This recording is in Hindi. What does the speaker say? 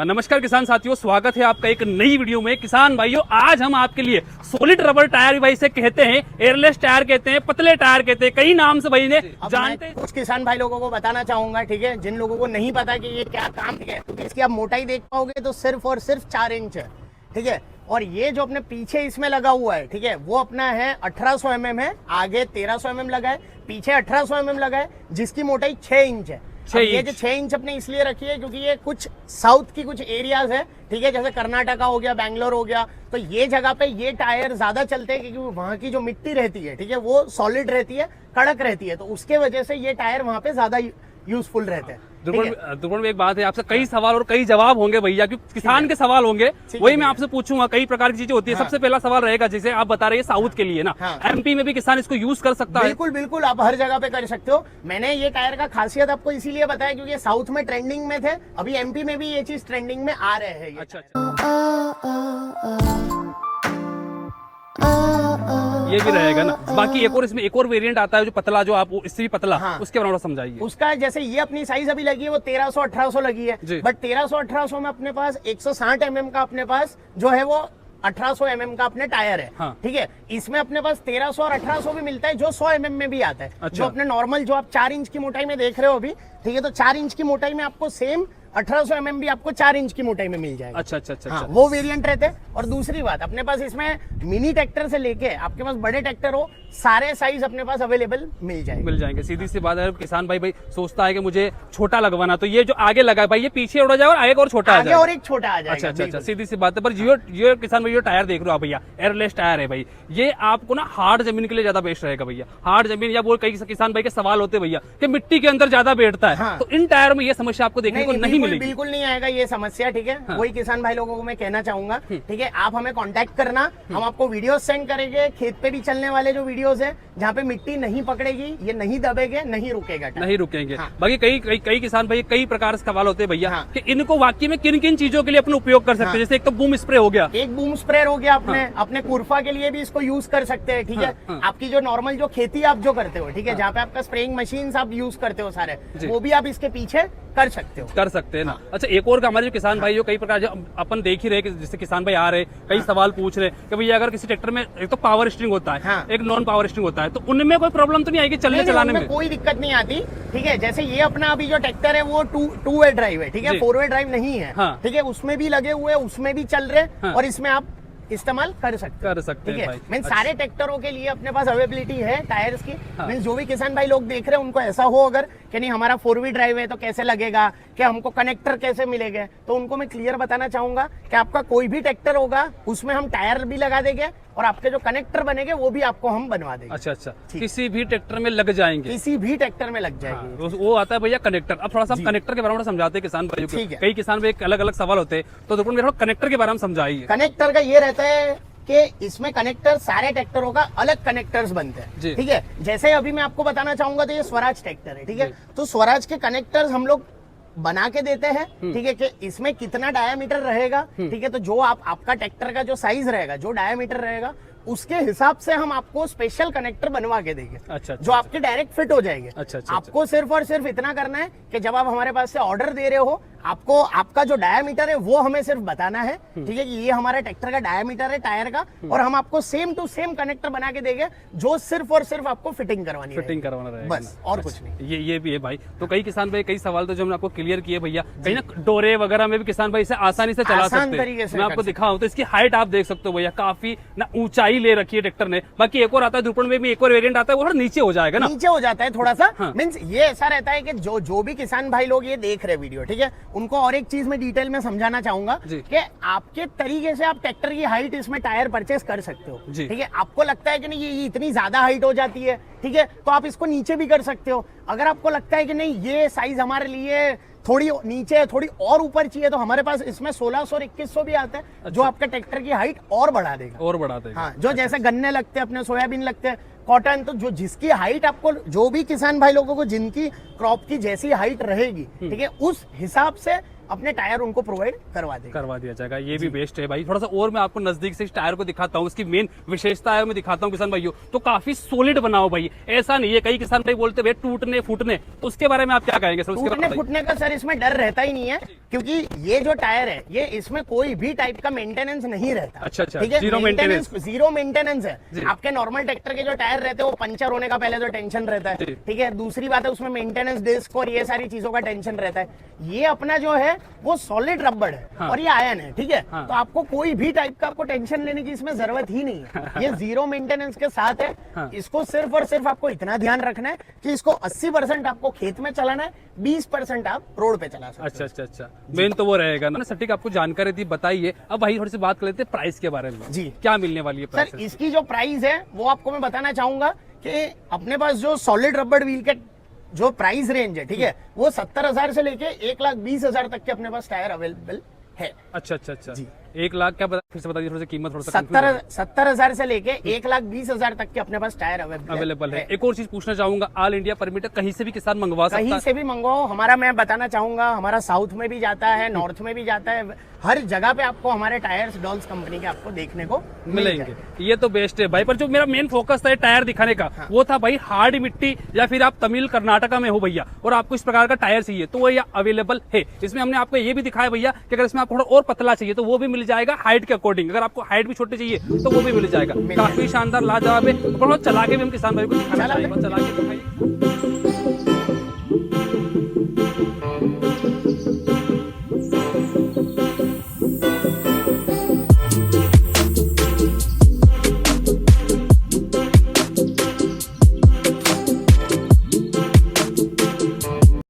नमस्कार किसान साथियों, स्वागत है आपका एक नई वीडियो में। किसान भाइयों, आज हम आपके लिए सॉलिड रबर टायर भाई से कहते हैं, एयरलेस टायर कहते हैं, पतले टायर कहते हैं, कई नाम से भाई ने जानते हैं। कुछ किसान भाई लोगों को बताना चाहूंगा, ठीक है, जिन लोगों को नहीं पता कि ये क्या काम है, तो इसकी आप मोटाई देख पाओगे तो सिर्फ और सिर्फ 4 इंच है, ठीक है। और ये जो अपने पीछे इसमें लगा हुआ है, ठीक है, वो अपना है 1800 mm है, आगे 1300 mm लगा है, पीछे 1800 mm लगा है, जिसकी मोटाई 6 इंच है। ये जो 6 इंच अपने इसलिए रखी है क्योंकि ये कुछ साउथ की कुछ एरियाज है, ठीक है, जैसे कर्नाटका हो गया, बैंगलोर हो गया, तो ये जगह पे ये टायर ज्यादा चलते हैं क्योंकि वहाँ की जो मिट्टी रहती है, ठीक है, वो सॉलिड रहती है, कड़क रहती है, तो उसके वजह से ये टायर वहाँ पे ज्यादा यूजफुल रहते हैं। दुर्गुण में एक बात है, आपसे कई सवाल और कई जवाब होंगे भैया, क्योंकि किसान के सवाल होंगे, वही मैं आपसे पूछूंगा। कई प्रकार की चीजें होती है। सबसे पहला सवाल रहेगा, जैसे आप बता रहे हैं साउथ के लिए ना, एमपी में भी किसान इसको यूज कर सकता है? बिल्कुल बिल्कुल, आप हर जगह पे कर सकते हो। मैंने ये टायर का खासियत आपको इसीलिए बताया क्योंकि साउथ में ट्रेंडिंग में थे, अभी एमपी में भी ये चीज ट्रेंडिंग में आ रहे हैं। अच्छा, ये भी रहेगा ना। बाकी एक और इसमें एक और वेरिएंट आता है जो पतला, जो आप इससे भी पतला, उसके बारे में समझाइए। उसका जैसे ये अपनी साइज अभी लगी है वो 1300-1800 लगी है, बट 1300-1800 में अपने पास 160 mm का अपने पास जो है वो 1800 mm का अपने टायर है, ठीक है। इसमें अपने पास 1300 और 1800 भी मिलता है जो 100 mm में भी आता है। अच्छा। जो अपने नॉर्मल जो आप 4 इंच की मोटाई में देख रहे हो अभी, ठीक है, तो 4 इंच की मोटाई में आपको सेम 1800 mm भी आपको 4 इंच की मोटाई में मिल जाएगा। अच्छा। वो वेरिएंट रहते हैं। और दूसरी बात, अपने पास इसमें मिनी ट्रैक्टर से लेके आपके पास बड़े ट्रैक्टर हो, सारे साइज अपने पास अवेलेबल मिल जाएंगे। सीधी सी बात है, किसान भाई सोचता है कि मुझे छोटा लगवाना, तो ये जो आगे लगा है भाई, ये पीछे उड़ा जाए और आगे और छोटा आ जाए, और एक छोटा आ जाएगा। अच्छा, सीधी सी बात है। पर ये किसान भाई, टायर देख रहे हो आप भैया, एयरलेस टायर है भाई, ये आपको ना हार्ड जमीन के लिए ज्यादा बेस्ट रहेगा भैया। हार्ड जमीन, या वो कई किसान भाई के सवाल होते भैया कि मिट्टी के अंदर ज्यादा बैठता है, तो इन टायर में ये समस्या आपको देखने को नहीं मिलेगी। बिल्कुल नहीं आएगा ये समस्या, ठीक है। वही किसान भाई लोगों को मैं कहना चाहूंगा, ठीक है, आप हमें कांटेक्ट करना, हम आपको वीडियोस सेंड करेंगे, खेत पे भी चलने वाले जो वीडियोस है जहाँ पे मिट्टी नहीं पकड़ेगी, ये नहीं दबेगे, नहीं रुकेंगे। बाकी कई किसान भाई कई प्रकार से सवाल होते हैं भैया कि इनको वाकई में किन किन चीजों के लिए अपने उपयोग कर सकते हैं। जैसे एक तो बूम स्प्रे हो गया, एक बूम स्प्रेयर हो गया, अपने कुरफा के लिए भी इसको यूज कर सकते हैं, ठीक है। आपकी जो नॉर्मल जो खेती आप जो करते हो, ठीक है, जहाँ पे आपका स्प्रेइंग मशीन आप यूज करते हो सारे, वो भी आप इसके पीछे कर सकते हैं ना। अच्छा, एक और हमारे जो किसान भाई जो कई प्रकार अपन देख ही रहे कि जैसे किसान भाई आ रहे, कई सवाल पूछ रहे कि भैया अगर किसी ट्रैक्टर में एक तो पावर स्टीयरिंग होता है, एक नॉन पावर स्टीयरिंग होता है, तो उनमें कोई प्रॉब्लम तो नहीं आएगी चलने चलाने में? कोई दिक्कत नहीं आती, ठीक है। जैसे ये अपना अभी जो ट्रैक्टर है वो टू वे ड्राइव है, ठीक है, 4 वे ड्राइव नहीं है, ठीक है, उसमें भी लगे हुए, उसमें भी चल रहे, और इसमें आप इस्तेमाल कर सकते हैं, मीन सारे ट्रैक्टरों के लिए अपने पास अवेलेबिलिटी है टायर्स की। मीन जो भी किसान भाई लोग देख रहे हैं उनको ऐसा हो अगर कि नहीं हमारा 4 व्हील ड्राइव है तो कैसे लगेगा, कि हमको कनेक्टर कैसे मिलेंगे, तो उनको मैं क्लियर बताना चाहूंगा कि आपका कोई भी ट्रैक्टर होगा उसमें हम टायर भी लगा देंगे और आपके जो कनेक्टर बनेंगे वो भी आपको हम बनवा देंगे। अच्छा, किसी भी ट्रैक्टर में लग जाएंगे, किसी भी ट्रैक्टर में लग जाएंगे। वो आता है भैया कनेक्टर। अब थोड़ा सा कनेक्टर के बारे में समझाते हैं किसान भाइयों को, कई किसान भाई अलग अलग सवाल होते हैं, तो कनेक्टर के बारे में समझाइए। कनेक्टर का ये रहता है कि इसमें कनेक्टर सारे ट्रैक्टरों का अलग कनेक्टर्स बनते हैं, ठीक है। जैसे अभी मैं आपको बताना चाहूंगा, तो ये स्वराज ट्रैक्टर है, ठीक है, तो स्वराज के कनेक्टर्स हम लोग बना के देते हैं, ठीक है, कि इसमें कितना डायामीटर रहेगा, ठीक है, तो जो आपका ट्रैक्टर का जो साइज रहेगा, जो डायामीटर रहेगा, उसके हिसाब से हम आपको स्पेशल कनेक्टर बनवा के देंगे। अच्छा, जो आपके डायरेक्ट फिट हो जाएंगे। आपको सिर्फ और सिर्फ इतना करना है कि जब आप हमारे पास से ऑर्डर दे रहे हो, आपको आपका जो डायामीटर है वो हमें सिर्फ बताना है, ठीक है, कि ये हमारा ट्रैक्टर का डायामीटर है टायर का, और हम आपको सेम टू सेम कनेक्टर बना के देंगे, जो सिर्फ और सिर्फ आपको फिटिंग करवाना रहेगा, बस, और कुछ नहीं। ये भी है भाई। तो कई किसान भाई कई सवाल तो जो हमने आपको क्लियर किए भैया, कहीं ना डोरे वगैरह में भी किसान भाई इसे आसानी से चला सकते हैं। मैं आपको दिखाऊं तो इसकी हाइट आप देख सकते हो भैया, काफी ना ऊंचाई ले रखी है ट्रैक्टर ने। बाकी एक और आता है द्रुपण में भी एक और वेरिएंट आता है, वो नीचे हो जाएगा ना, नीचे हो जाता है थोड़ा सा। मींस ये ऐसा रहता है कि जो भी किसान भाई लोग ये देख रहे वीडियो, ठीक है, उनको और एक चीज में डिटेल में समझाना चाहूंगा कि आपके तरीके से आप ट्रैक्टर की हाइट इसमें टायर परचेस कर सकते हो, ठीक है। आपको लगता है कि नहीं ये इतनी ज्यादा हाइट हो जाती है, ठीक है, तो आप इसको नीचे भी कर सकते हो। अगर आपको लगता है कि नहीं ये साइज हमारे लिए थोड़ी नीचे थोड़ी और ऊपर चाहिए, तो हमारे पास इसमें 1600 और 2100 भी आता है, जो आपका ट्रैक्टर की हाइट और बढ़ा देगा। हाँ, जो जैसे गन्ने लगते हैं, अपने सोयाबीन लगते हैं, कॉटन, तो जो जिसकी हाइट आपको, जो भी किसान भाई लोगों को जिनकी क्रॉप की जैसी हाइट रहेगी, ठीक है, उस हिसाब से अपने टायर उनको प्रोवाइड करवा दिया जाएगा। ये भी बेस्ट है भाई। थोड़ा सा और मैं आपको नजदीक से इस टायर को दिखाता हूँ, इसकी मेन विशेषता है मैं दिखाता हूँ किसान भाइयों। तो काफी सॉलिड बना हो भाई, ऐसा नहीं है कई किसान भाई बोलते भाई टूटने फूटने, तो उसके बारे में आप क्या कहेंगे सर? टूटने फूटने का सर इसमें डर रहता ही नहीं है, क्योंकि ये जो टायर है ये इसमें कोई भी टाइप का मेंटेनेंस नहीं रहता। अच्छा, ठीक है, जीरो मेंटेनेंस है। आपके नॉर्मल ट्रैक्टर के जो टायर रहते हैं वो पंचर होने का पहले तो टेंशन रहता है, ठीक है। दूसरी बात है उसमें मेंटेनेंस डिस्क और ये सारी चीजों का टेंशन रहता है। ये अपना जो है वो सॉलिड रबड़ है। हाँ। और ये आयन है, ठीक है। हाँ। तो आपको कोई भी टाइप का आपको टेंशन लेने की इसमें जरूरत ही नहीं है। ये जीरो मेंटेनेंस के साथ है। हाँ। इसको सिर्फ और सिर्फ आपको इतना ध्यान रखना है कि इसको 80% आपको खेत में चलाना है, 20% आप रोड पे चला सकते हैं। अच्छा, मेन तो वो रहेगा ना। सटीक आपको जानकारी दी, बताइए। अब भाई थोड़ी सी बात कर लेते हैं प्राइस के बारे में। जी, क्या मिलने वाली है प्राइस? सर इसकी जो प्राइस है वो आपको मैं बताना चाहूंगा कि अपने पास जो सॉलिड रबड़ व्हील के जो प्राइस रेंज है, ठीक है, वो 70,000 से लेके 1,20,000 तक के अपने पास टायर अवेलेबल है। अच्छा जी। 1 लाख क्या फिर से बताइए थोड़ा सा कीमत, थोड़ा सा 70,000 से लेके 1,20,000 तक के अपने पास टायर अवेलेबल है। एक और चीज पूछना चाहूंगा, ऑल इंडिया परमिट कहीं से भी किसान मंगवा सकता है? कहीं से भी मंगवाओ। हमारा मैं बताना चाहूंगा हमारा साउथ में भी जाता है, नॉर्थ में भी जाता है, हर जगह पे आपको हमारे टायर्स डॉल्स कंपनी के आपको देखने को मिलेंगे। ये तो बेस्ट है भाई। पर जो मेरा मेन फोकस था टायर दिखाने का, हाँ। वो था भाई हार्ड मिट्टी या फिर आप तमिल कर्नाटका में हो भैया और आपको इस प्रकार का टायर चाहिए तो वो ये अवेलेबल है। इसमें हमने आपको ये भी दिखाया भैया कि अगर इसमें आपको थोड़ा और पतला चाहिए तो वो भी मिल जाएगा हाइट के अकॉर्डिंग। अगर आपको हाइट भी छोटी चाहिए तो वो भी मिल जाएगा। काफी शानदार लाजवाब है। चला के भी हम किसान भाई को दिखाना चाहिए, चला के दिखाइए।